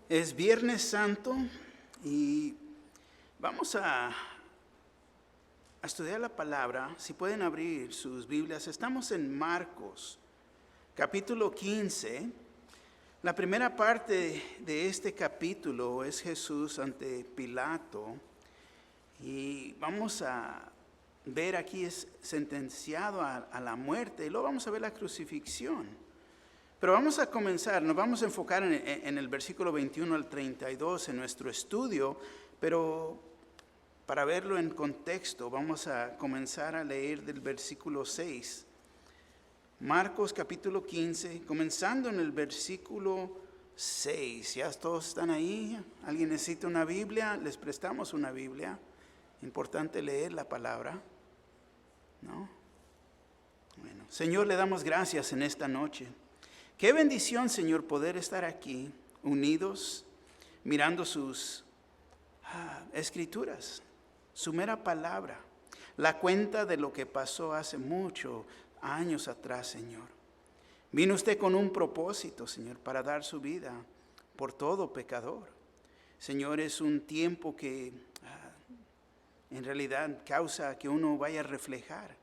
Es Viernes Santo y vamos a estudiar la palabra. Si pueden abrir sus Biblias, estamos en Marcos, capítulo 15. La primera parte de este capítulo es Jesús ante Pilato y vamos a ver aquí es sentenciado a la muerte y luego vamos a ver la crucifixión. Pero vamos a comenzar, nos vamos a enfocar en el versículo 21 al 32 en nuestro estudio, pero para verlo en contexto vamos a comenzar a leer del versículo 6. Marcos capítulo 15, comenzando en el versículo 6. ¿Ya todos están ahí? ¿Alguien necesita una Biblia? Les prestamos una Biblia. Importante leer la palabra, ¿no? Bueno, Señor, le damos gracias en esta noche. Qué bendición, Señor, poder estar aquí, unidos, mirando sus escrituras, su mera palabra, la cuenta de lo que pasó hace muchos años atrás, Señor. Vino usted con un propósito, Señor, para dar su vida por todo pecador. Señor, es un tiempo que en realidad causa que uno vaya a reflejar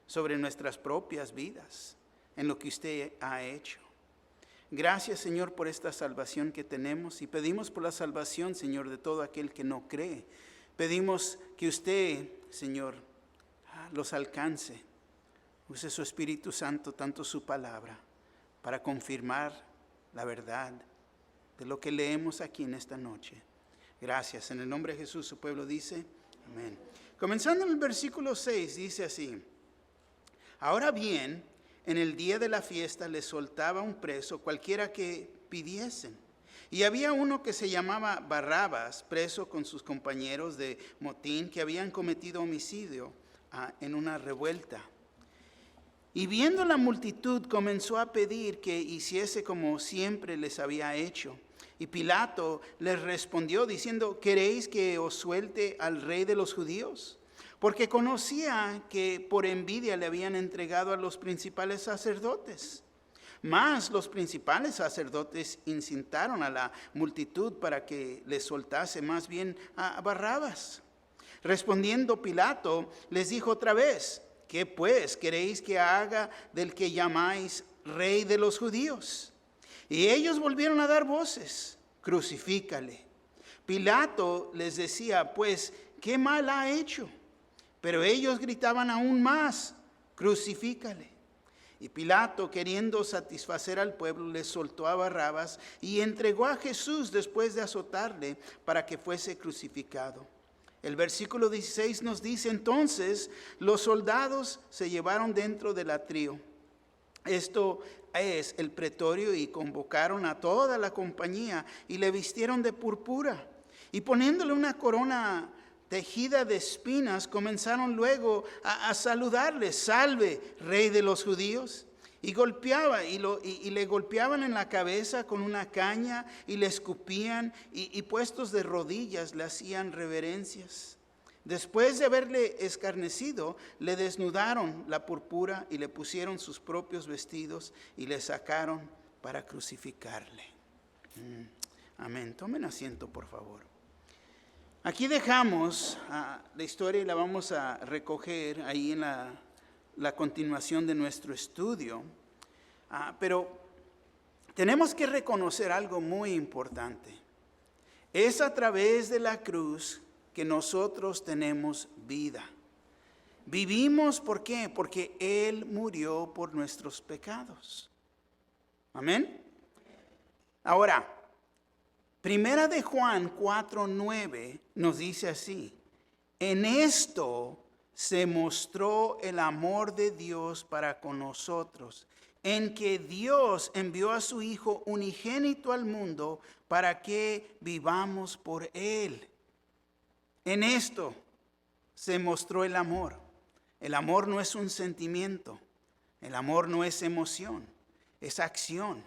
sobre nuestras propias vidas en lo que usted ha hecho. Gracias, Señor, por esta salvación que tenemos y pedimos por la salvación, Señor, de todo aquel que no cree. Pedimos que usted, Señor, los alcance. Use su Espíritu Santo, tanto su palabra, para confirmar la verdad de lo que leemos aquí en esta noche. Gracias. En el nombre de Jesús, su pueblo dice, amén. Comenzando en el versículo 6, dice así: Ahora bien, en el día de la fiesta les soltaba un preso cualquiera que pidiesen. Y había uno que se llamaba Barrabás, preso con sus compañeros de motín que habían cometido homicidio en una revuelta. Y viendo la multitud comenzó a pedir que hiciese como siempre les había hecho. Y Pilato les respondió diciendo: ¿Queréis que os suelte al rey de los judíos? Porque conocía que por envidia le habían entregado a los principales sacerdotes. Mas los principales sacerdotes incitaron a la multitud para que les soltase más bien a Barrabás. Respondiendo Pilato, les dijo otra vez: ¿Qué pues queréis que haga del que llamáis rey de los judíos? Y ellos volvieron a dar voces: crucifícale. Pilato les decía: pues, ¿qué mal ha hecho? Pero ellos gritaban aún más: crucifícale. Y Pilato, queriendo satisfacer al pueblo, les soltó a Barrabás y entregó a Jesús después de azotarle para que fuese crucificado. El versículo 16 nos dice: entonces los soldados se llevaron dentro del atrio, esto es el pretorio, y convocaron a toda la compañía y le vistieron de púrpura y poniéndole una corona tejida de espinas, comenzaron luego a saludarle: salve, rey de los judíos. Y le golpeaban en la cabeza con una caña y le escupían y puestos de rodillas le hacían reverencias. Después de haberle escarnecido, le desnudaron la púrpura y le pusieron sus propios vestidos y le sacaron para crucificarle. Amén. Tomen asiento, por favor. Aquí dejamos la historia y la vamos a recoger ahí en la continuación de nuestro estudio. Pero tenemos que reconocer algo muy importante. Es a través de la cruz que nosotros tenemos vida. Vivimos, ¿por qué? Porque Él murió por nuestros pecados. Amén. Ahora, Primera de Juan 4:9 nos dice así: en esto se mostró el amor de Dios para con nosotros, en que Dios envió a su Hijo unigénito al mundo para que vivamos por Él. En esto se mostró el amor. El amor no es un sentimiento, el amor no es emoción, es acción.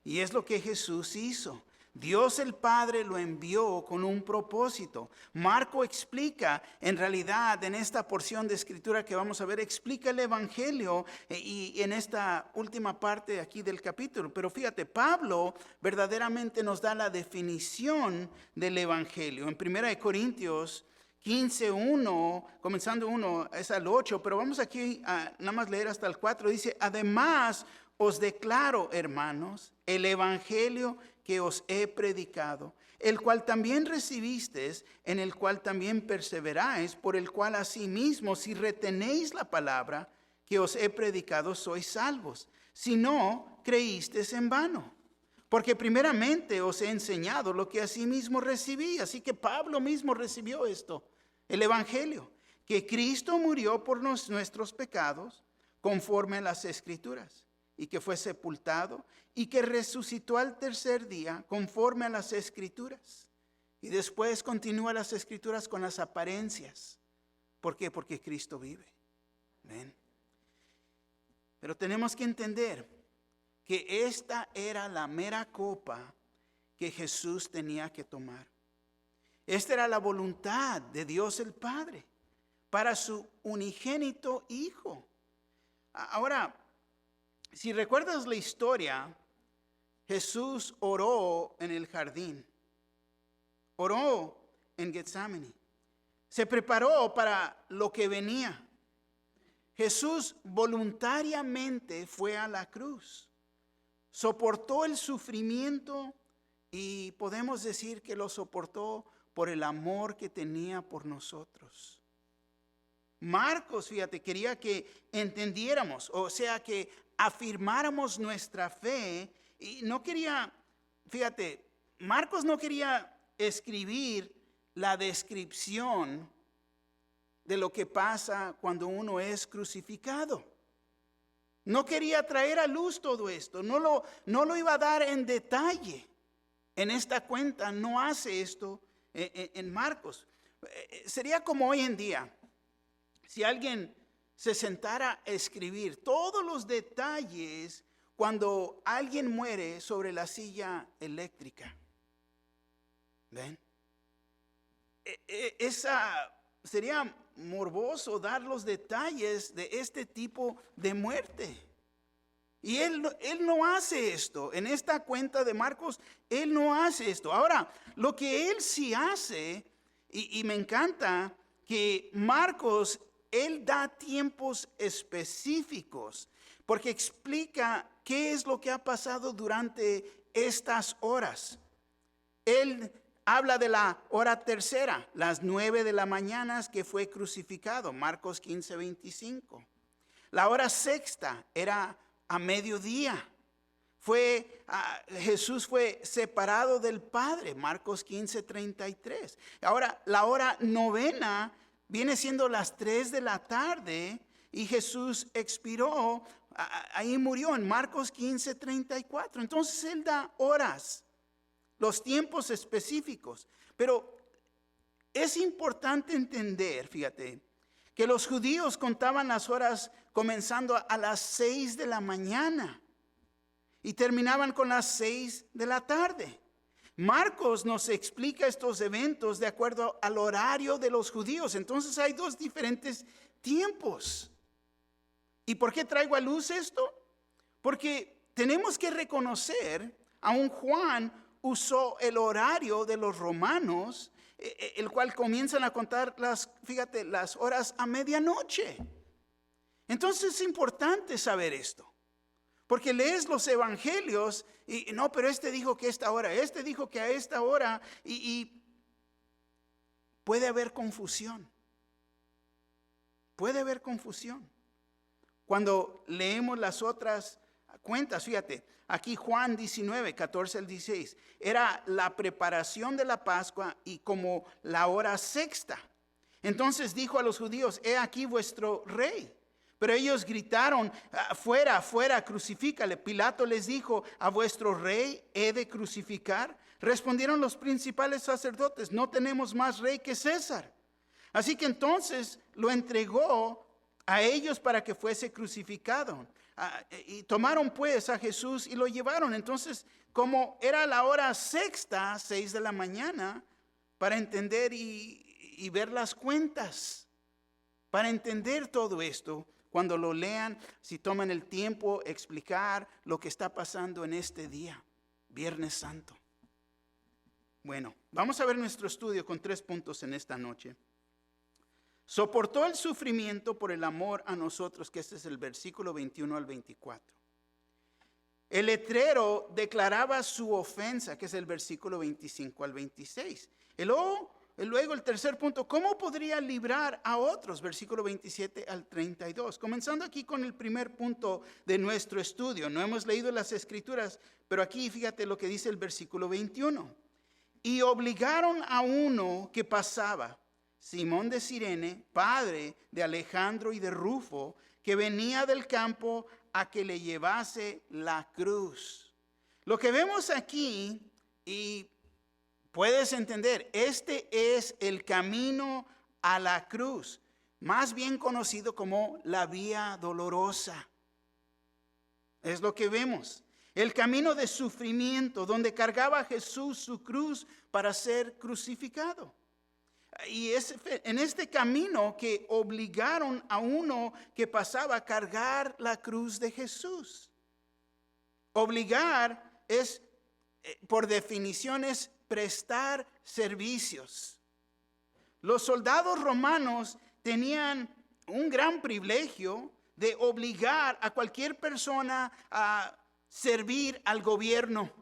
Y es lo que Jesús hizo. Dios el Padre lo envió con un propósito. Marco explica, en realidad, en esta porción de escritura que vamos a ver, explica el Evangelio y en esta última parte aquí del capítulo. Pero fíjate, Pablo verdaderamente nos da la definición del Evangelio. En 1 Corintios 15:1, comenzando 1, es al 8, pero vamos aquí a nada más leer hasta el 4. Dice, además os declaro, hermanos, el Evangelio que os he predicado, el cual también recibisteis, en el cual también perseveráis, por el cual asimismo, si retenéis la palabra que os he predicado, sois salvos. Si no, creísteis en vano. Porque primeramente os he enseñado lo que asimismo recibí. Así que Pablo mismo recibió esto, el Evangelio, que Cristo murió por nuestros pecados, conforme a las Escrituras, y que fue sepultado, y que resucitó al tercer día, conforme a las Escrituras. Y después continúa las Escrituras con las apariencias. ¿Por qué? Porque Cristo vive. ¿Ven? Pero tenemos que entender que esta era la mera copa que Jesús tenía que tomar. Esta era la voluntad de Dios el Padre para su unigénito Hijo. Ahora, si recuerdas la historia, Jesús oró en el jardín, oró en Getsemaní, se preparó para lo que venía. Jesús voluntariamente fue a la cruz, soportó el sufrimiento y podemos decir que lo soportó por el amor que tenía por nosotros. Marcos, fíjate, quería que entendiéramos, o sea, que afirmáramos nuestra fe y no quería, fíjate, Marcos no quería escribir la descripción de lo que pasa cuando uno es crucificado. No quería traer a luz todo esto, no lo iba a dar en detalle. En esta cuenta no hace esto en Marcos. Sería como hoy en día, si alguien se sentara a escribir todos los detalles cuando alguien muere sobre la silla eléctrica. ¿Ven? Esa sería morboso dar los detalles de este tipo de muerte. Y él no hace esto. En esta cuenta de Marcos, él no hace esto. Ahora, lo que él sí hace, y me encanta que Marcos, él da tiempos específicos, porque explica qué es lo que ha pasado durante estas horas. Él habla de la hora tercera, las 9 de la mañana que fue crucificado, Marcos 15:25. La hora sexta era a mediodía. Jesús fue separado del Padre, Marcos 15:33. Ahora, la hora novena viene siendo las 3 de la tarde y Jesús expiró, ahí murió en Marcos 15:34. Entonces él da horas, los tiempos específicos. Pero es importante entender, fíjate, que los judíos contaban las horas comenzando a las 6 de la mañana y terminaban con las 6 de la tarde. Marcos nos explica estos eventos de acuerdo al horario de los judíos. Entonces hay dos diferentes tiempos. ¿Y por qué traigo a luz esto? Porque tenemos que reconocer, aún Juan usó el horario de los romanos, el cual comienzan a contar las horas a medianoche. Entonces es importante saber esto, porque lees los evangelios y no, pero este dijo que esta hora, este dijo que a esta hora, y puede haber confusión. Puede haber confusión. Cuando leemos las otras cuentas, fíjate, aquí Juan 19:14-16, era la preparación de la Pascua y como la hora sexta. Entonces dijo a los judíos, he aquí vuestro rey. Pero ellos gritaron, fuera, fuera, crucifícale. Pilato les dijo, ¿a vuestro rey he de crucificar? Respondieron los principales sacerdotes, no tenemos más rey que César. Así que entonces lo entregó a ellos para que fuese crucificado. y tomaron pues a Jesús y lo llevaron. Entonces, como era la hora sexta, 6 de la mañana, para entender y ver las cuentas, para entender todo esto, cuando lo lean, si toman el tiempo, explicar lo que está pasando en este día, Viernes Santo. Bueno, vamos a ver nuestro estudio con 3 puntos en esta noche. Soportó el sufrimiento por el amor a nosotros, que este es el versículo 21 al 24. El letrero declaraba su ofensa, que es el versículo 25 al 26. Y luego el tercer punto, ¿cómo podría librar a otros? Versículo 27 al 32. Comenzando aquí con el primer punto de nuestro estudio. No hemos leído las Escrituras, pero aquí fíjate lo que dice el versículo 21. Y obligaron a uno que pasaba, Simón de Cirene, padre de Alejandro y de Rufo, que venía del campo, a que le llevase la cruz. Lo que vemos aquí, y puedes entender, este es el camino a la cruz, más bien conocido como la vía dolorosa. Es lo que vemos. El camino de sufrimiento, donde cargaba Jesús su cruz para ser crucificado. Y es en este camino que obligaron a uno que pasaba a cargar la cruz de Jesús. Obligar es, por definición, es prestar servicios. Los soldados romanos tenían un gran privilegio de obligar a cualquier persona a servir al gobierno.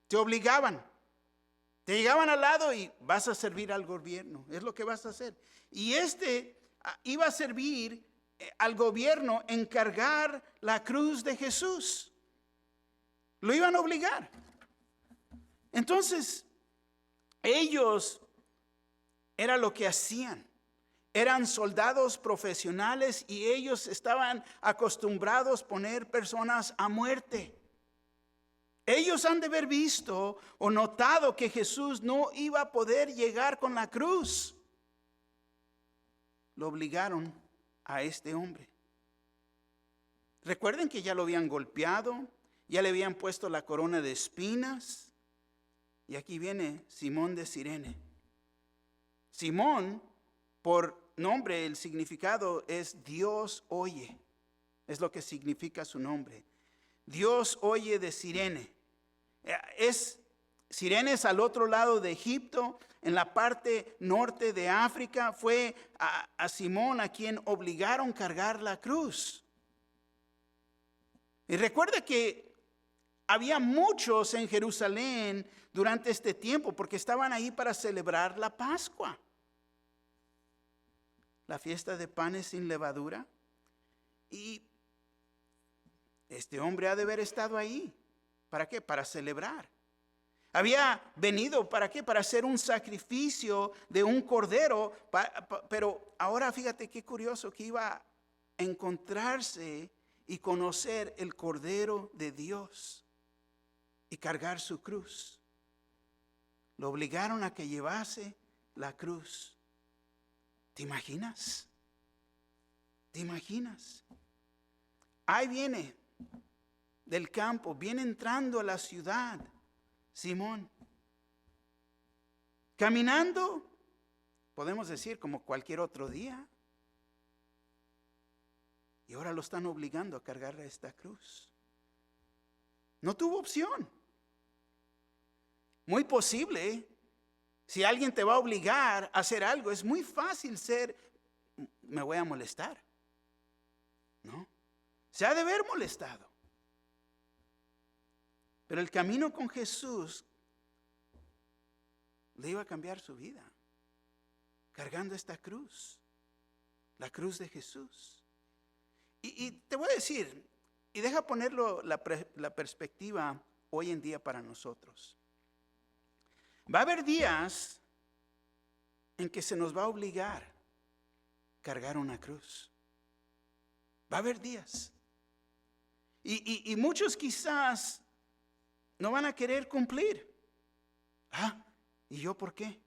Te obligaban. Te llegaban al lado y vas a servir al gobierno. Es lo que vas a hacer. Y iba a servir al gobierno en cargar la cruz de Jesús. Lo iban a obligar. Entonces, ellos era lo que hacían. Eran soldados profesionales y ellos estaban acostumbrados a poner personas a muerte. Ellos han de haber visto o notado que Jesús no iba a poder llegar con la cruz. Lo obligaron a este hombre. Recuerden que ya lo habían golpeado, ya le habían puesto la corona de espinas. Y aquí viene Simón de Cirene. Simón, por nombre, el significado es Dios oye. Es lo que significa su nombre. Dios oye de Cirene. Cirene es al otro lado de Egipto, en la parte norte de África. Fue a Simón a quien obligaron a cargar la cruz. Y recuerda que había muchos en Jerusalén durante este tiempo, porque estaban ahí para celebrar la Pascua, la fiesta de panes sin levadura. Y este hombre ha de haber estado ahí. ¿Para qué? Para celebrar. Había venido, ¿para qué? Para hacer un sacrificio de un cordero. Pero ahora fíjate qué curioso, que iba a encontrarse y conocer el Cordero de Dios y cargar su cruz. Lo obligaron a que llevase la cruz. ¿Te imaginas? ¿Te imaginas? Ahí viene del campo, viene entrando a la ciudad, Simón. Caminando, podemos decir, como cualquier otro día. Y ahora lo están obligando a cargar esta cruz. No tuvo opción. Muy posible, si alguien te va a obligar a hacer algo, es muy fácil me voy a molestar. ¿No? Se ha de haber molestado. Pero el camino con Jesús le iba a cambiar su vida, cargando esta cruz, la cruz de Jesús. Y te voy a decir, y deja ponerlo la perspectiva hoy en día para nosotros. Va a haber días en que se nos va a obligar a cargar una cruz. Va a haber días. Y muchos quizás no van a querer cumplir. ¿Y yo por qué?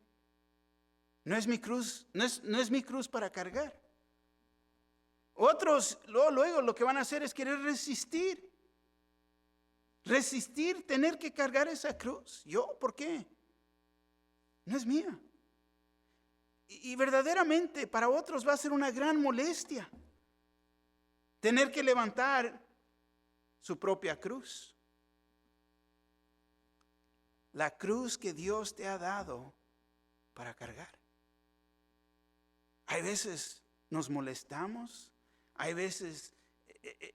No es mi cruz, no es mi cruz para cargar. Otros luego lo que van a hacer es querer resistir. Resistir, tener que cargar esa cruz. ¿Yo? ¿Por qué? No es mía. Y verdaderamente para otros va a ser una gran molestia tener que levantar su propia cruz. La cruz que Dios te ha dado para cargar. Hay veces nos molestamos, hay veces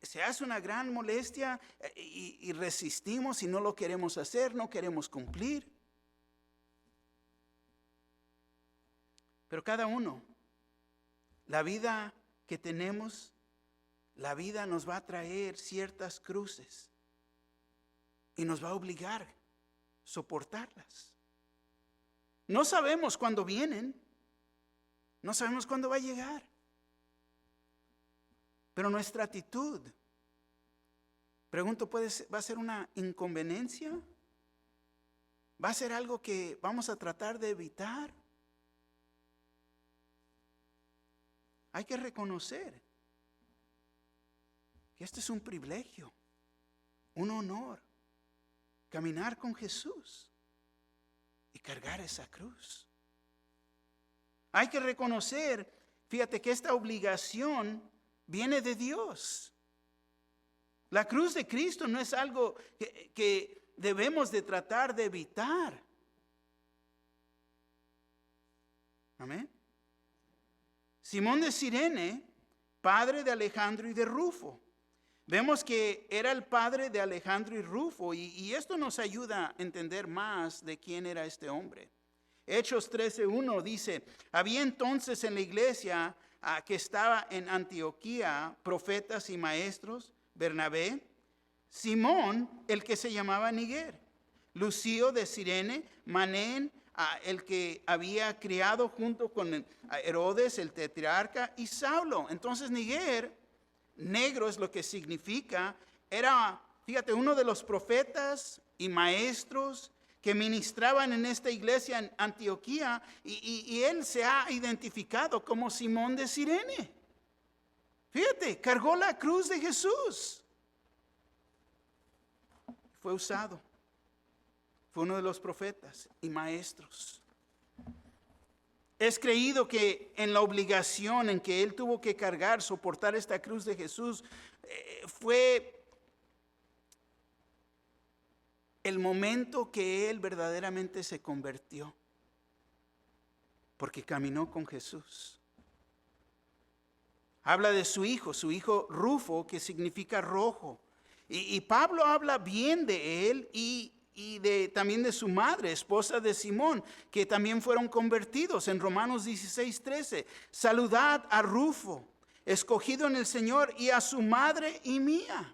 se hace una gran molestia y resistimos y no lo queremos hacer, no queremos cumplir. Pero cada uno, la vida que tenemos, la vida nos va a traer ciertas cruces y nos va a obligar a soportarlas. No sabemos cuándo vienen, no sabemos cuándo va a llegar. Pero nuestra actitud, pregunto, ¿va a ser una inconveniencia? ¿Va a ser algo que vamos a tratar de evitar? Hay que reconocer que este es un privilegio, un honor, caminar con Jesús y cargar esa cruz. Hay que reconocer, fíjate que esta obligación viene de Dios. La cruz de Cristo no es algo que debemos de tratar de evitar. Amén. Simón de Cirene, padre de Alejandro y de Rufo. Vemos que era el padre de Alejandro y Rufo y esto nos ayuda a entender más de quién era este hombre. Hechos 13:1 dice, había entonces en la iglesia que estaba en Antioquía profetas y maestros, Bernabé, Simón, el que se llamaba Niger, Lucio de Cirene, Manén, el que había criado junto con Herodes, el tetrarca, y Saulo. Entonces Niger, negro es lo que significa, era, fíjate, uno de los profetas y maestros que ministraban en esta iglesia en Antioquía, y él se ha identificado como Simón de Cirene. Fíjate, cargó la cruz de Jesús. Fue usado. Fue uno de los profetas y maestros. Es creído que en la obligación en que él tuvo que cargar, soportar esta cruz de Jesús, fue el momento que él verdaderamente se convirtió, porque caminó con Jesús. Habla de su hijo Rufo, que significa rojo. Y Pablo habla bien de él y también de su madre, esposa de Simón, que también fueron convertidos en Romanos 16:13. Saludad a Rufo, escogido en el Señor, y a su madre y mía.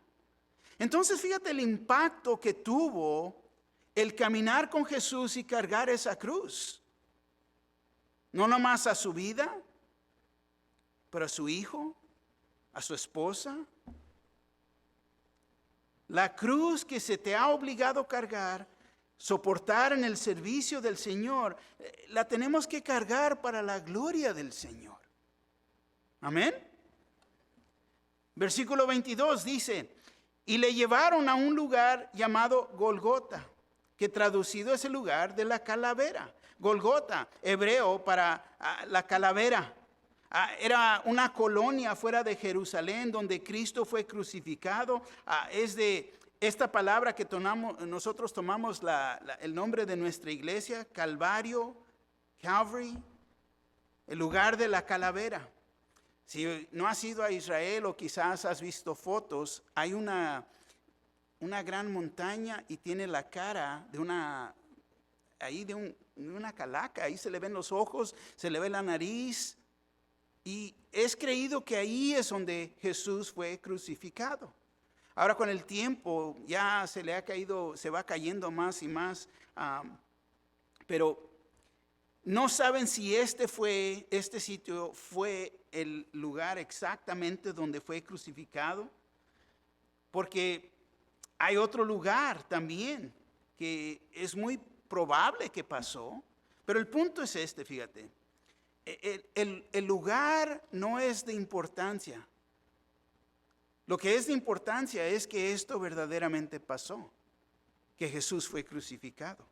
Entonces fíjate el impacto que tuvo el caminar con Jesús y cargar esa cruz. No nomás a su vida, pero a su hijo, a su esposa. La cruz que se te ha obligado a cargar, soportar en el servicio del Señor, la tenemos que cargar para la gloria del Señor. Amén. Versículo 22 dice, y le llevaron a un lugar llamado Golgota, que traducido es el lugar de la calavera. Golgota, hebreo para la calavera. Era una colonia fuera de Jerusalén donde Cristo fue crucificado. Es de esta palabra que nosotros tomamos el nombre de nuestra iglesia, Calvario, Calvary, el lugar de la calavera. Si no has ido a Israel o quizás has visto fotos, hay una gran montaña y tiene la cara de una calaca. Ahí se le ven los ojos, se le ve la nariz. Y es creído que ahí es donde Jesús fue crucificado. Ahora con el tiempo ya se va cayendo más y más. Pero no saben si este sitio fue el lugar exactamente donde fue crucificado. Porque hay otro lugar también que es muy probable que pasó. Pero el punto es este, fíjate. El lugar no es de importancia. Lo que es de importancia es que esto verdaderamente pasó, que Jesús fue crucificado.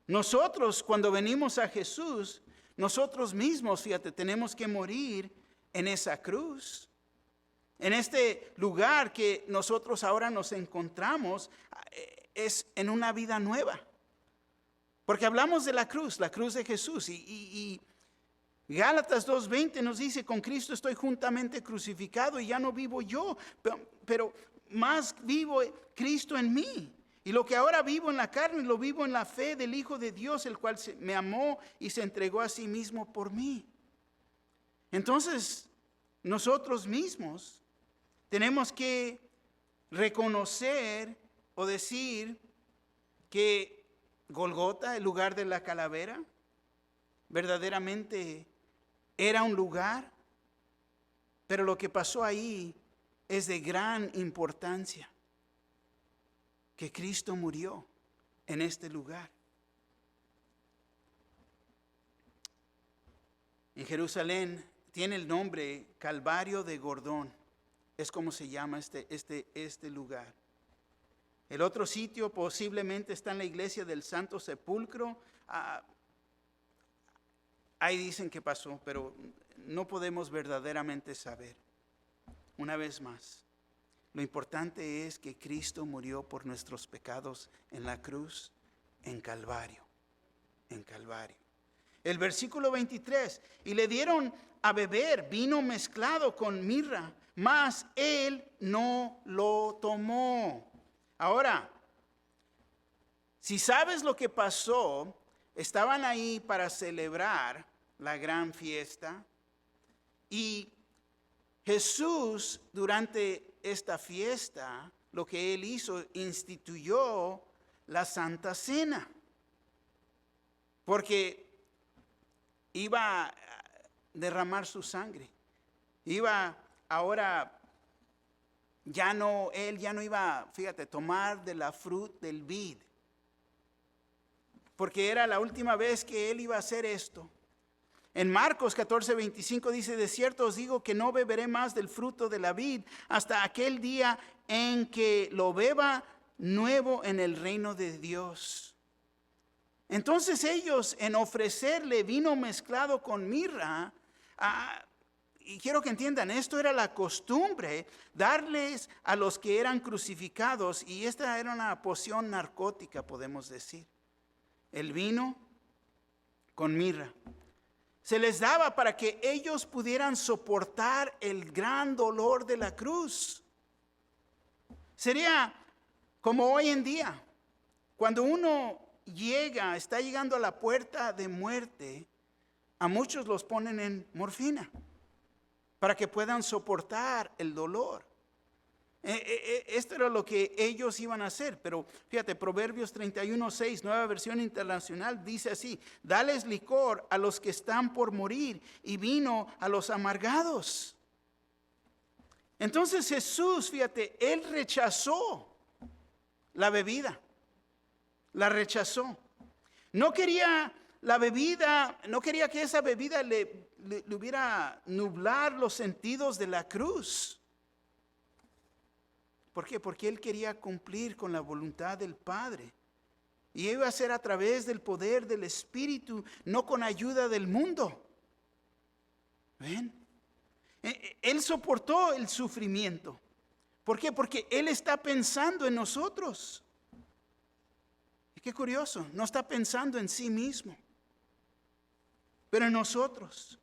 Nosotros, cuando venimos a Jesús, nosotros mismos, fíjate, tenemos que morir en esa cruz. En este lugar que nosotros ahora nos encontramos, es en una vida nueva. Porque hablamos de la cruz de Jesús. Y Gálatas 2:20 nos dice, con Cristo estoy juntamente crucificado y ya no vivo yo, pero más vivo Cristo en mí. Y lo que ahora vivo en la carne, lo vivo en la fe del Hijo de Dios, el cual me amó y se entregó a sí mismo por mí. Entonces, nosotros mismos tenemos que reconocer o decir que Golgota, el lugar de la calavera, verdaderamente era un lugar, pero lo que pasó ahí es de gran importancia, que Cristo murió en este lugar. En Jerusalén tiene el nombre Calvario de Gordón, es como se llama este lugar. El otro sitio posiblemente está en la iglesia del Santo Sepulcro. Ahí dicen que pasó, pero no podemos verdaderamente saber. Una vez más, lo importante es que Cristo murió por nuestros pecados en la cruz, en Calvario, en Calvario. El versículo 23, y le dieron a beber vino mezclado con mirra, mas él no lo tomó. Ahora, si sabes lo que pasó, estaban ahí para celebrar la gran fiesta y Jesús durante esta fiesta, lo que él hizo, instituyó la Santa Cena, porque iba a derramar su sangre, iba ahora. Él ya no iba, fíjate, tomar de la fruta del vid, porque era la última vez que él iba a hacer esto. En Marcos 14:25 dice, de cierto os digo que no beberé más del fruto de la vid hasta aquel día en que lo beba nuevo en el reino de Dios. Entonces ellos, en ofrecerle vino mezclado con mirra, y quiero que entiendan, esto era la costumbre, darles a los que eran crucificados, y esta era una poción narcótica, podemos decir, el vino con mirra. Se les daba para que ellos pudieran soportar el gran dolor de la cruz. Sería como hoy en día, cuando uno está llegando a la puerta de muerte, a muchos los ponen en morfina, para que puedan soportar el dolor. Esto era lo que ellos iban a hacer. Pero fíjate, Proverbios 31:6, Nueva Versión Internacional, dice así: dales licor a los que están por morir y vino a los amargados. Entonces Jesús, fíjate, él rechazó la bebida. La rechazó. No quería la bebida, no quería que esa bebida le hubiera nublar los sentidos de la cruz. ¿Por qué? Porque él quería cumplir con la voluntad del Padre. Y iba a ser a través del poder del Espíritu, no con ayuda del mundo. ¿Ven? Él soportó el sufrimiento. ¿Por qué? Porque él está pensando en nosotros. Y qué curioso, no está pensando en sí mismo, pero en nosotros.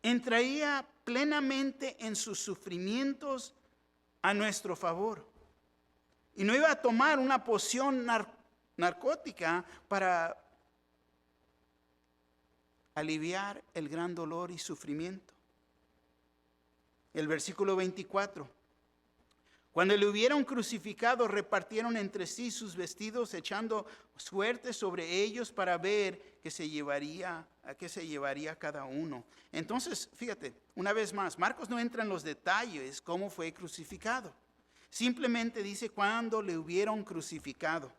Entraría plenamente en sus sufrimientos a nuestro favor. Y no iba a tomar una poción narcótica para aliviar el gran dolor y sufrimiento. El versículo 24. Cuando le hubieron crucificado, repartieron entre sí sus vestidos, echando suerte sobre ellos para ver a qué se llevaría cada uno. Entonces, fíjate, una vez más, Marcos no entra en los detalles cómo fue crucificado. Simplemente dice cuando le hubieron crucificado.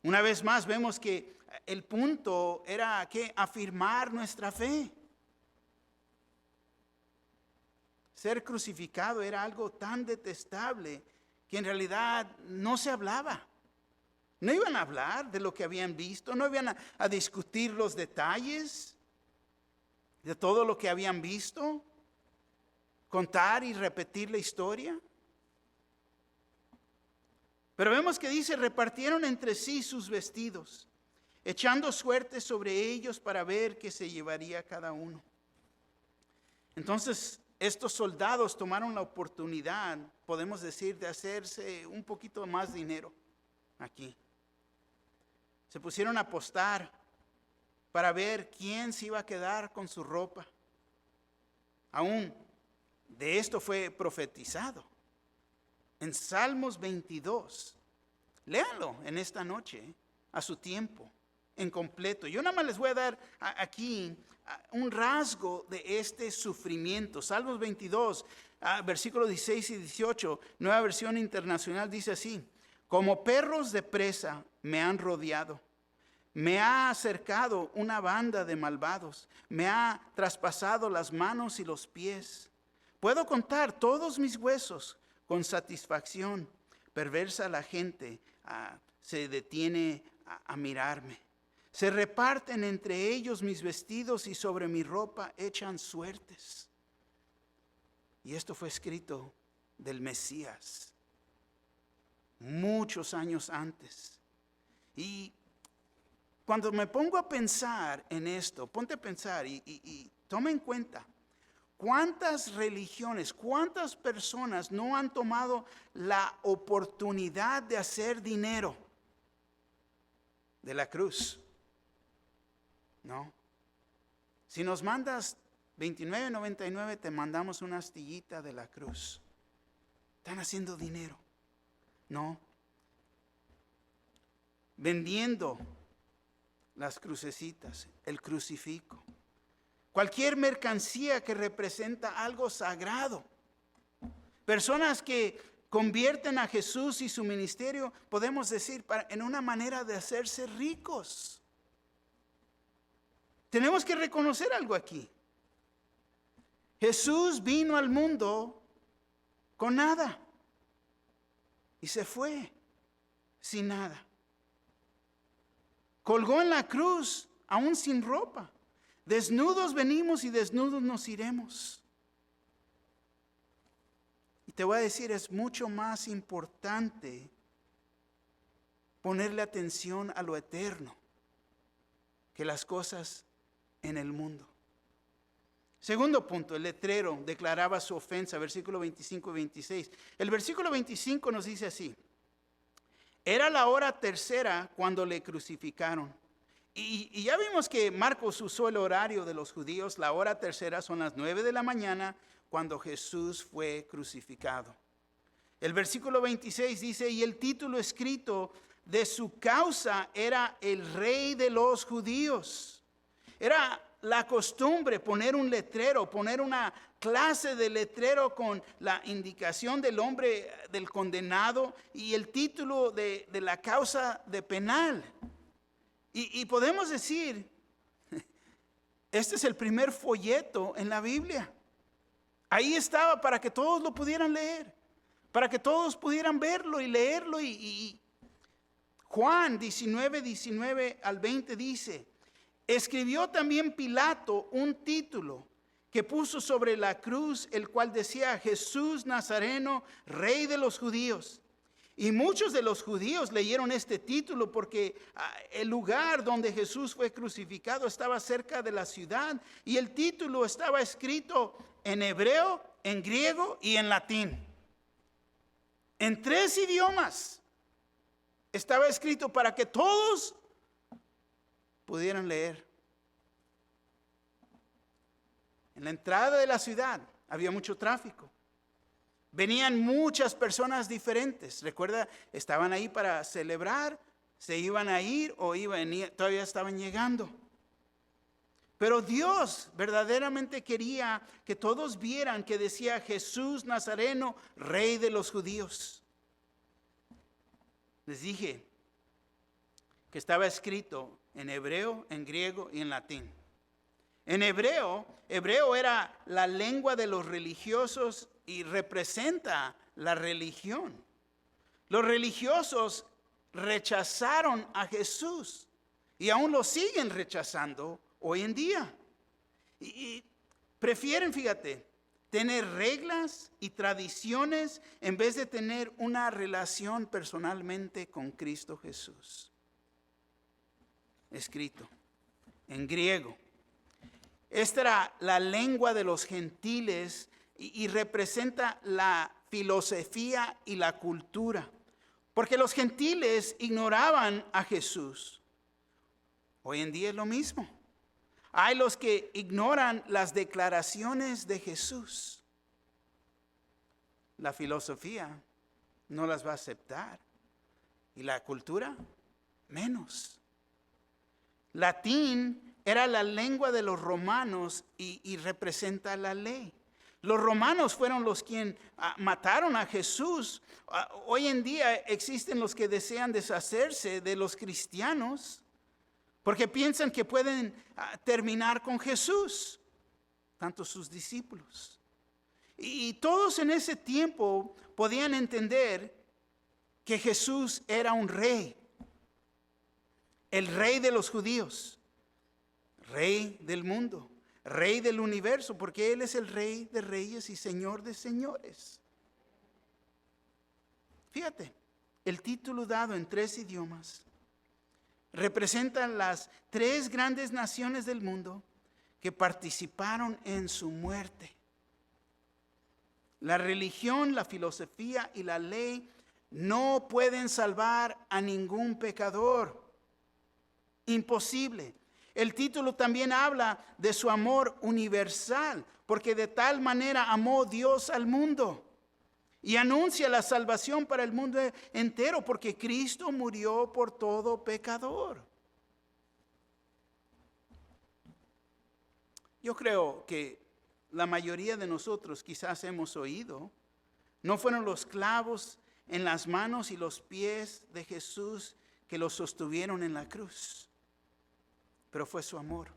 Una vez más vemos que el punto era que afirmar nuestra fe. ser crucificado era algo tan detestable que en realidad no se hablaba. No iban a hablar de lo que habían visto, no iban a discutir los detalles de todo lo que habían visto, contar y repetir la historia. Pero vemos que dice, repartieron entre sí sus vestidos, echando suerte sobre ellos para ver qué se llevaría cada uno. Entonces, estos soldados tomaron la oportunidad, podemos decir, de hacerse un poquito más dinero aquí. Se pusieron a apostar para ver quién se iba a quedar con su ropa. Aún de esto fue profetizado en Salmos 22. Léanlo en esta noche, a su tiempo, en completo. Yo nada más les voy a dar aquí un rasgo de este sufrimiento. Salmos 22, versículos 16 y 18, Nueva Versión Internacional, dice así: como perros de presa me han rodeado. Me ha acercado una banda de malvados. Me ha traspasado las manos y los pies. Puedo contar todos mis huesos con satisfacción. Perversa la gente se detiene a mirarme. Se reparten entre ellos mis vestidos y sobre mi ropa echan suertes. Y esto fue escrito del Mesías muchos años antes. Y cuando me pongo a pensar en esto, ponte a pensar y toma en cuenta cuántas religiones, cuántas personas no han tomado la oportunidad de hacer dinero de la cruz. ¿No? Si nos mandas $29.99, te mandamos una astillita de la cruz. Están haciendo dinero. No. Vendiendo las crucecitas, el crucifijo. Cualquier mercancía que representa algo sagrado. Personas que convierten a Jesús y su ministerio, podemos decir, en una manera de hacerse ricos. Tenemos que reconocer algo aquí. Jesús vino al mundo con nada y se fue sin nada. Colgó en la cruz aún sin ropa. Desnudos venimos y desnudos nos iremos. Y te voy a decir, es mucho más importante ponerle atención a lo eterno que las cosas en el mundo. Segundo punto, el letrero declaraba su ofensa, versículo 25 y 26. El versículo 25 nos dice así: era la hora tercera cuando le crucificaron. Y ya vimos que Marcos usó el horario de los judíos. La hora tercera son las 9 de la mañana cuando Jesús fue crucificado. El versículo 26 dice, y el título escrito de su causa era el Rey de los Judíos. Era la costumbre poner un letrero, poner una clase de letrero con la indicación del hombre, del condenado, y el título de la causa de penal. Y podemos decir, este es el primer folleto en la Biblia. Ahí estaba para que todos lo pudieran leer, para que todos pudieran verlo y leerlo. Y Juan 19 al 20 dice, escribió también Pilato un título que puso sobre la cruz, el cual decía, Jesús Nazareno, Rey de los Judíos. Y muchos de los judíos leyeron este título porque el lugar donde Jesús fue crucificado estaba cerca de la ciudad. Y el título estaba escrito en hebreo, en griego y en latín. En 3 idiomas estaba escrito para que todos pudieran leer. En la entrada de la ciudad había mucho tráfico. Venían muchas personas diferentes. Recuerda, estaban ahí para celebrar, se iban a ir o todavía estaban llegando. Pero Dios verdaderamente quería que todos vieran que decía Jesús Nazareno, Rey de los Judíos. Les dije que estaba escrito en hebreo, en griego y en latín. En hebreo era la lengua de los religiosos y representa la religión. Los religiosos rechazaron a Jesús y aún lo siguen rechazando hoy en día. Y prefieren, fíjate, tener reglas y tradiciones en vez de tener una relación personalmente con Cristo Jesús. Escrito en griego. Esta era la lengua de los gentiles y representa la filosofía y la cultura. Porque los gentiles ignoraban a Jesús. Hoy en día es lo mismo. Hay los que ignoran las declaraciones de Jesús. La filosofía no las va a aceptar. Y la cultura, menos. Latín era la lengua de los romanos y representa la ley. Los romanos fueron los quienes mataron a Jesús. Hoy en día existen los que desean deshacerse de los cristianos porque piensan que pueden terminar con Jesús, tanto sus discípulos. Y todos en ese tiempo podían entender que Jesús era un rey, el rey de los judíos, rey del mundo, rey del universo, porque Él es el rey de reyes y señor de señores. Fíjate, el título dado en 3 idiomas representan las 3 grandes naciones del mundo que participaron en su muerte. La religión, la filosofía y la ley no pueden salvar a ningún pecador. Imposible. El título también habla de su amor universal, porque de tal manera amó Dios al mundo. Y anuncia la salvación para el mundo entero, porque Cristo murió por todo pecador. Yo creo que la mayoría de nosotros quizás hemos oído, no fueron los clavos en las manos y los pies de Jesús que los sostuvieron en la cruz, pero fue su amor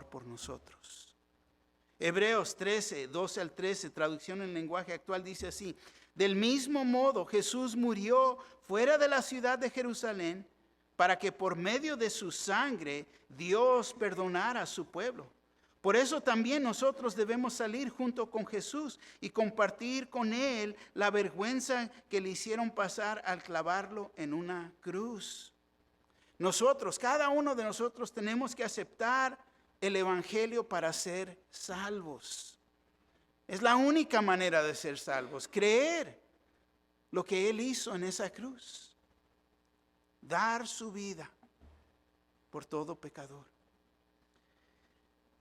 por nosotros. Hebreos 13, 12 al 13, traducción en lenguaje actual, dice así: del mismo modo Jesús murió fuera de la ciudad de Jerusalén para que por medio de su sangre Dios perdonara a su pueblo. Por eso también nosotros debemos salir junto con Jesús y compartir con Él la vergüenza que le hicieron pasar al clavarlo en una cruz. Nosotros, cada uno de nosotros tenemos que aceptar el Evangelio para ser salvos. Es la única manera de ser salvos, creer lo que Él hizo en esa cruz. Dar su vida por todo pecador.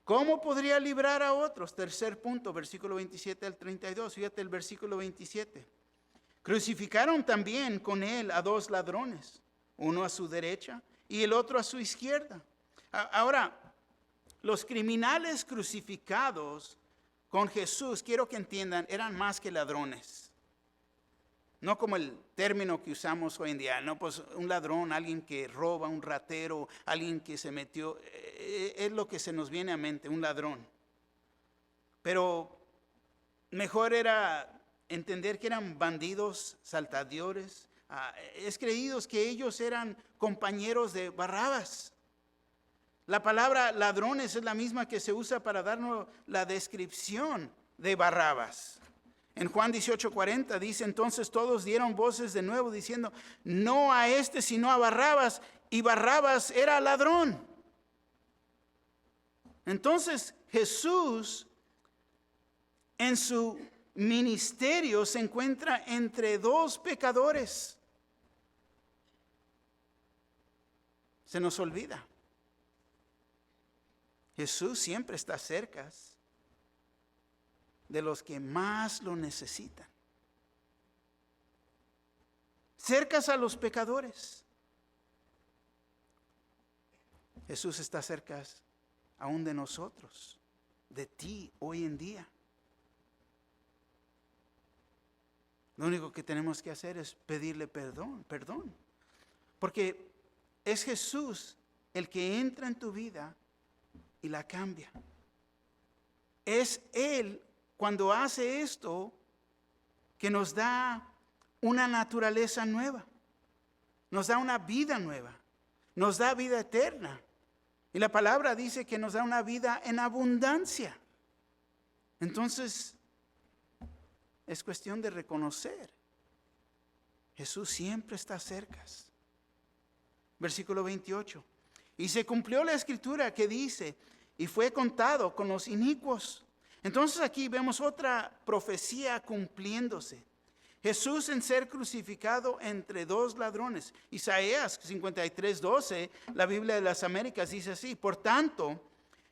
¿Cómo podría librar a otros? Tercer punto, versículo 27 al 32. Fíjate el versículo 27. Crucificaron también con Él a 2 ladrones, uno a su derecha y el otro a su izquierda. Ahora, los criminales crucificados con Jesús, quiero que entiendan, eran más que ladrones. No como el término que usamos hoy en día, no, pues un ladrón, alguien que roba, un ratero, alguien que se metió, es lo que se nos viene a mente, un ladrón. Pero mejor era entender que eran bandidos, saltadores. Es creído que ellos eran compañeros de Barrabás. La palabra ladrones es la misma que se usa para darnos la descripción de Barrabás. En Juan 18:40 dice: entonces todos dieron voces de nuevo diciendo: no a este sino a Barrabás. Y Barrabás era ladrón. Entonces Jesús en su ministerio se encuentra entre 2 pecadores. Se nos olvida. Jesús siempre está cerca de los que más lo necesitan. Cercas a los pecadores. Jesús está cerca aún de nosotros, de ti hoy en día. Lo único que tenemos que hacer es pedirle perdón. Porque es Jesús el que entra en tu vida y la cambia. Es Él, cuando hace esto, que nos da una naturaleza nueva, nos da una vida nueva, nos da vida eterna. Y la palabra dice que nos da una vida en abundancia. Entonces, es cuestión de reconocer. Jesús siempre está cerca. Versículo 28. Y se cumplió la escritura que dice, y fue contado con los inicuos. Entonces aquí vemos otra profecía cumpliéndose. Jesús en ser crucificado entre dos ladrones. Isaías 53:12, la Biblia de las Américas dice así: por tanto,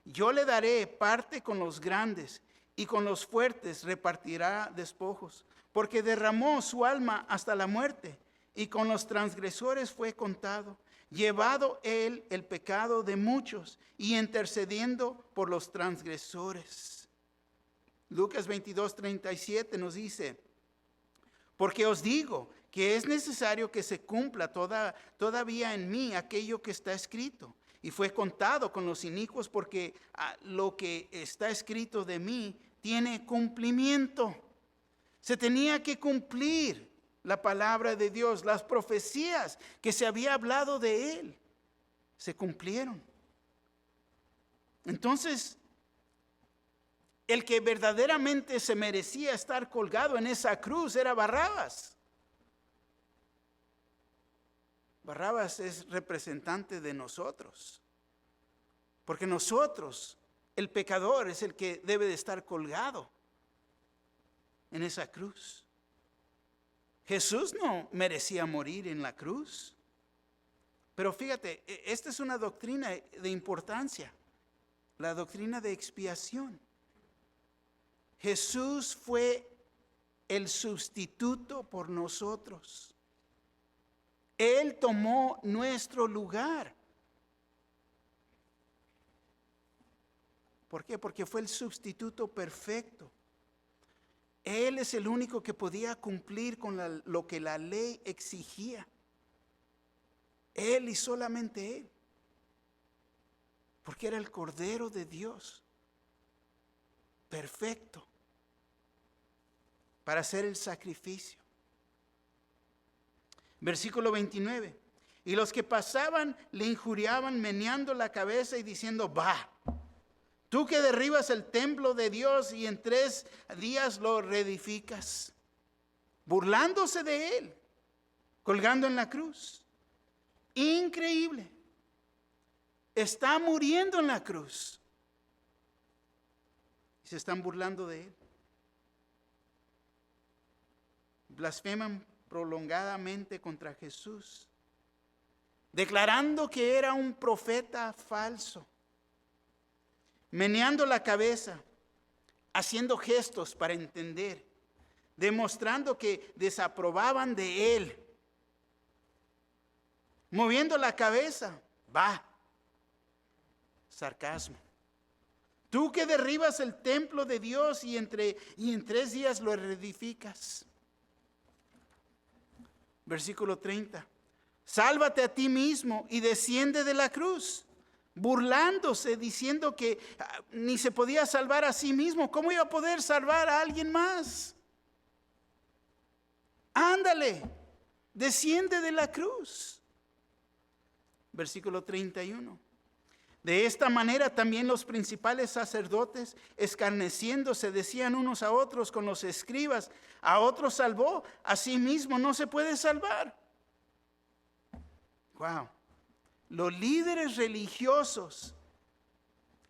yo le daré parte con los grandes y con los fuertes repartirá despojos, porque derramó su alma hasta la muerte y con los transgresores fue contado. Llevado él el pecado de muchos y intercediendo por los transgresores. Lucas 22:37 nos dice: porque os digo que es necesario que se cumpla todavía en mí aquello que está escrito. Y fue contado con los inicuos, porque lo que está escrito de mí tiene cumplimiento. Se tenía que cumplir la palabra de Dios. Las profecías que se había hablado de Él se cumplieron. Entonces, el que verdaderamente se merecía estar colgado en esa cruz era Barrabás. Barrabás es representante de nosotros, porque nosotros, el pecador, es el que debe de estar colgado en esa cruz. Jesús no merecía morir en la cruz. Pero fíjate, esta es una doctrina de importancia, la doctrina de expiación. Jesús fue el sustituto por nosotros. Él tomó nuestro lugar. ¿Por qué? Porque fue el sustituto perfecto. Él es el único que podía cumplir con lo que la ley exigía. Él y solamente Él. Porque era el Cordero de Dios. Perfecto. Para hacer el sacrificio. Versículo 29. Y los que pasaban le injuriaban meneando la cabeza y diciendo: va, tú que derribas el templo de Dios y en 3 días lo reedificas. Burlándose de Él, colgando en la cruz. Increíble. Está muriendo en la cruz. Y se están burlando de Él. Blasfeman prolongadamente contra Jesús, declarando que era un profeta falso, meneando la cabeza, haciendo gestos para entender, demostrando que desaprobaban de Él, moviendo la cabeza, va, sarcasmo. Tú que derribas el templo de Dios y en 3 días lo reedificas. Versículo 30. Sálvate a ti mismo y desciende de la cruz. Burlándose, diciendo que ni se podía salvar a sí mismo. ¿Cómo iba a poder salvar a alguien más? Ándale, desciende de la cruz. Versículo 31. De esta manera también los principales sacerdotes, escarneciéndose, decían unos a otros con los escribas: a otros salvó, a sí mismo no se puede salvar. Wow. Los líderes religiosos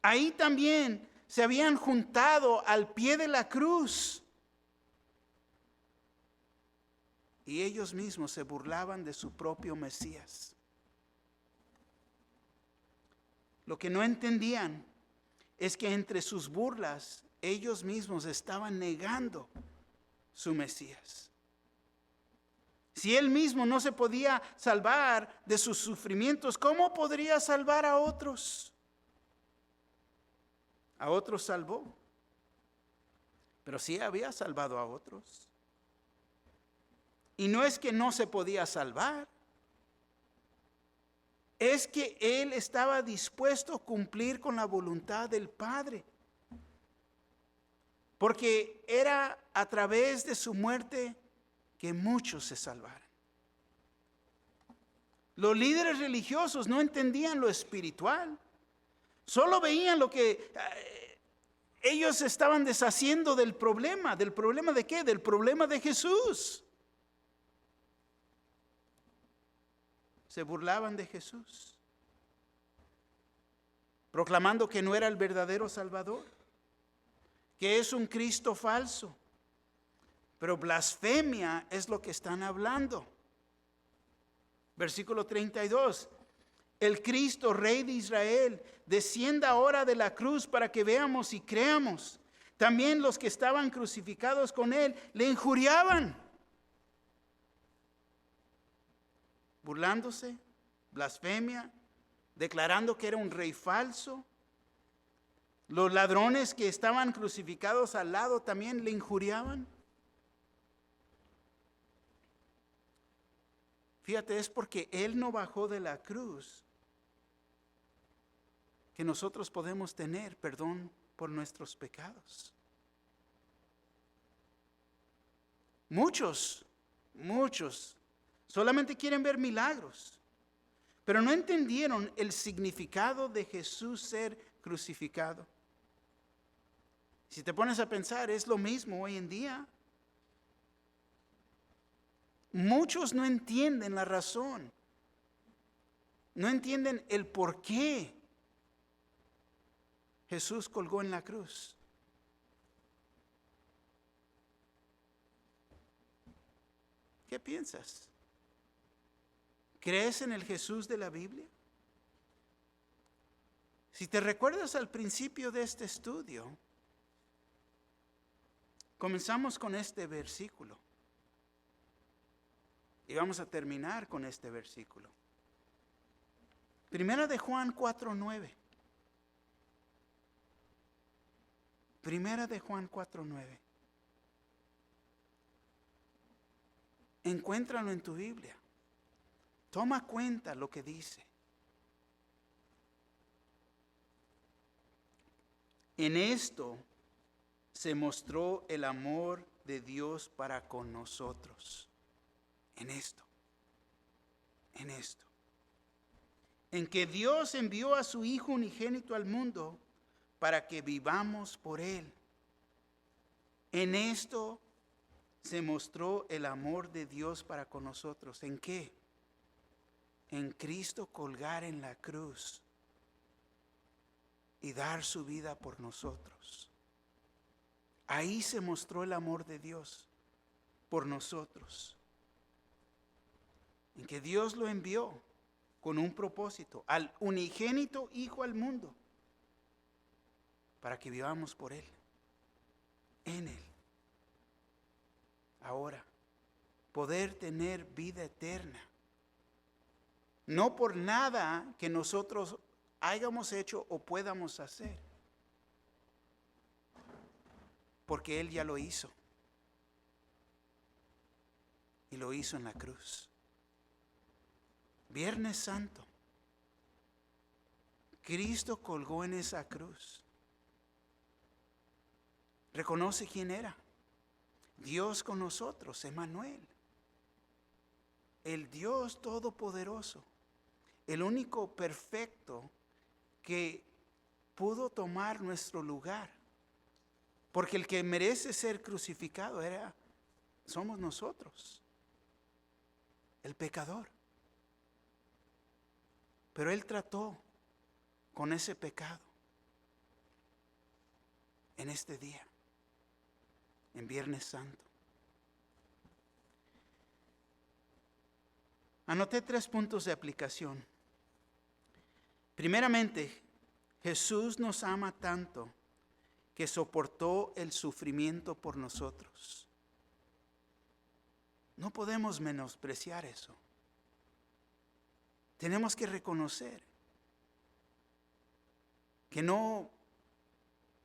ahí también se habían juntado al pie de la cruz. Y ellos mismos se burlaban de su propio Mesías. Lo que no entendían es que entre sus burlas ellos mismos estaban negando su Mesías. Si Él mismo no se podía salvar de sus sufrimientos, ¿cómo podría salvar a otros? A otros salvó, pero sí había salvado a otros. Y no es que no se podía salvar. es que Él estaba dispuesto a cumplir con la voluntad del Padre. Porque era a través de su muerte que muchos se salvaran. Los líderes religiosos no entendían lo espiritual. Solo veían lo que ellos estaban deshaciendo del problema. ¿Del problema de qué? Del problema de Jesús. Se burlaban de Jesús, proclamando que no era el verdadero Salvador, que es un Cristo falso. Pero blasfemia es lo que están hablando. Versículo 32. El Cristo, Rey de Israel, descienda ahora de la cruz para que veamos y creamos. También los que estaban crucificados con Él le injuriaban, burlándose, blasfemia, declarando que era un rey falso. Los ladrones que estaban crucificados al lado también le injuriaban. Fíjate, es porque Él no bajó de la cruz que nosotros podemos tener perdón por nuestros pecados. Muchos solamente quieren ver milagros, pero no entendieron el significado de Jesús ser crucificado. Si te pones a pensar, es lo mismo hoy en día. Muchos no entienden la razón, no entienden el por qué Jesús colgó en la cruz. ¿Qué piensas? ¿Crees en el Jesús de la Biblia? Si te recuerdas al principio de este estudio, comenzamos con este versículo y vamos a terminar con este versículo. Primera de Juan 4:9. Primera de Juan 4:9. Encuéntralo en tu Biblia. Toma cuenta lo que dice. En esto se mostró el amor de Dios para con nosotros. En esto. En que Dios envió a su Hijo unigénito al mundo para que vivamos por Él. En esto se mostró el amor de Dios para con nosotros. ¿En qué? En Cristo colgar en la cruz y dar su vida por nosotros. Ahí se mostró el amor de Dios por nosotros. En que Dios lo envió con un propósito, al unigénito Hijo al mundo, para que vivamos por Él, en Él. Ahora, poder tener vida eterna. No por nada que nosotros hayamos hecho o podamos hacer, porque Él ya lo hizo. Y lo hizo en la cruz. Viernes Santo. Cristo colgó en esa cruz. Reconoce quién era. Dios con nosotros, Emmanuel. El Dios todopoderoso. El único perfecto que pudo tomar nuestro lugar. Porque el que merece ser crucificado somos nosotros. El pecador. Pero Él trató con ese pecado en este día, en Viernes Santo. Anoté 3 puntos de aplicación. Primeramente, Jesús nos ama tanto que soportó el sufrimiento por nosotros. No podemos menospreciar eso. Tenemos que reconocer que no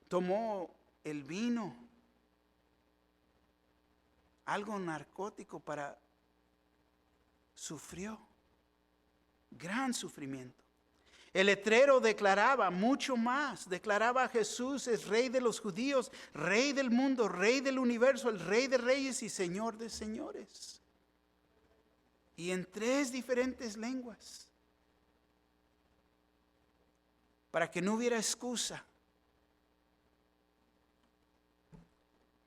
tomó el vino, algo narcótico, sufrió. Gran sufrimiento. El letrero declaraba mucho más. Declaraba a Jesús es Rey de los judíos, Rey del mundo, Rey del universo, el Rey de reyes y Señor de señores. Y en 3 diferentes lenguas. Para que no hubiera excusa.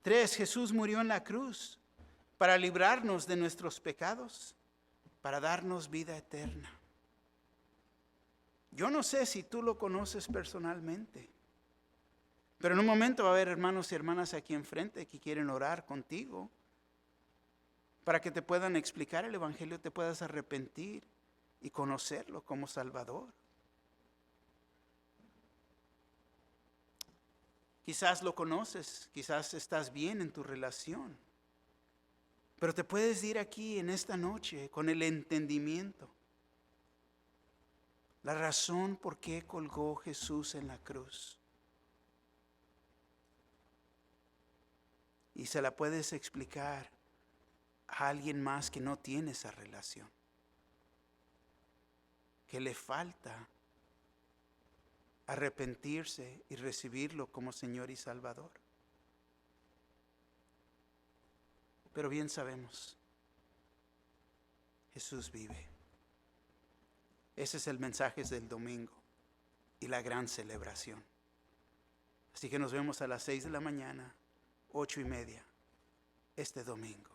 3, Jesús murió en la cruz para librarnos de nuestros pecados, para darnos vida eterna. Yo no sé si tú lo conoces personalmente, pero en un momento va a haber hermanos y hermanas aquí enfrente que quieren orar contigo para que te puedan explicar el Evangelio, te puedas arrepentir y conocerlo como Salvador. Quizás lo conoces, quizás estás bien en tu relación, pero te puedes ir aquí en esta noche con el entendimiento. La razón por qué colgó Jesús en la cruz. Y se la puedes explicar a alguien más que no tiene esa relación. Que le falta arrepentirse y recibirlo como Señor y Salvador. Pero bien sabemos, Jesús vive. Ese es el mensaje del domingo y la gran celebración. Así que nos vemos a las 6 de la mañana, 8:30, este domingo.